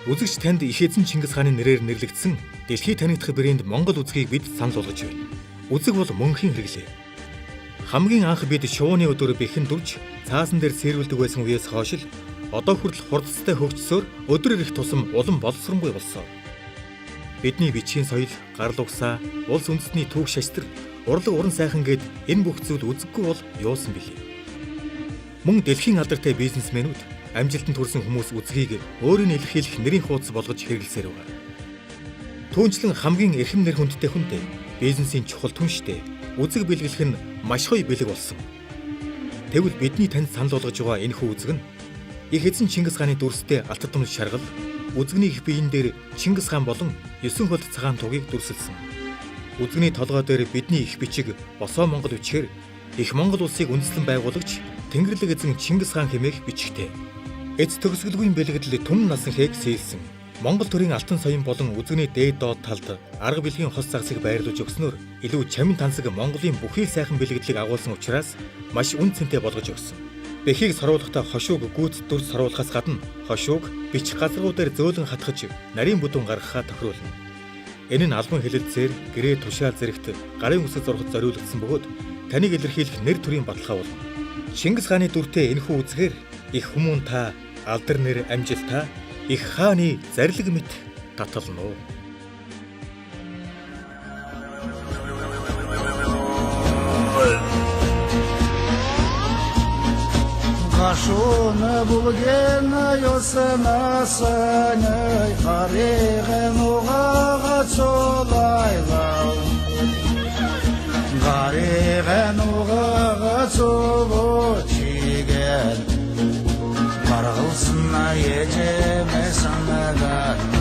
Үзэгч танд их эзэн Чингис хааны нэрээр нэрлэгдсэн дэлхийд танигдах брэнд Монгол үзгийг бид санал болгож байна. Үзэг бол мөнхийн хэрэглээ. Хамгийн анх бид шувууны өдөр бэхэн дүрж цаасан дээр сэрүүлдэг байсан үеэс хойш л одоо хүртэл хурдцтай хөгжсөөр өдрөр их тусам улам боловсронгүй болсон. Бидний бичгийн соёл, гарал угсаа, улс үндэстний түүх шаштрал, урлаг уран сайхан гээд энэ бүх зүйл үзэггүй бол юусан бэлээ. Мөн дэлхийн алдартай бизнесмэнүүд амжилтанд хүрсэн хүмүүс үзгийг өөрийн илэрхийлэх нэрийн хуудас болгож хэрэглэсээр байгаа. Түүнчлэн хамгийн эрхэм нэр хүндтэй хүнтэй бизнесийн чухал түнштэй үзэг бэлгэлэх нь маш гоё бэлэг болсон. Тэгвэл бидний танд санал болгож байгаа энэхүү үзэг нь их эзэн Чингис хааны дүрстэй Алтан тумс шаргал, үзэгний их биеийн дээр Чингис хаан болон 9 хот цагаан тугийг дүрсэлсэн. Үзэгний толгой дээр бидний их бичиг босоо Монгол бичгээр их Монгол улсыг үндэслэн байгуулагч Тэнгэрлэг эзэн Чингис хаан хэмээх бичгтэй. Эц төгсгөлгүй бэлгэдэл түн насан хээг сэлсэн. Монгол төрийн алтан соён болон үзэгний дээд доод талд арга билгийн хос загсыг байрлуулж өгснөөр илүү чамин тансаг Монголын бүхий сайхан бэлгэдлийг агуулсан учраас маш үн цэнтэй болгож өгсөн. Бэхийг саруулахдаа хошууг гүйц дүрс саруулахаас гадна хошууг бичих газруудаар зөөлөн хатгаж нарийн бүдүүн гаргахаа тохируулна. Энэ нь албан хэлэлцээр гэрээ тушаал зэрэгт гарын үсэг зурхад зориулагдсан бөгөөд таныг илэрхийлэх нэр төрийн баталгаа болно. Чингис хааны дүртэй энэхүү үзгээр их хүмүүн та алдар нэр амжилтаа их хааны зарлиг мэт татална уу. Гашуна булгена ёсана санай хареген угага цолайлау гареген угага цолочиген Маргалсына ежеме санаган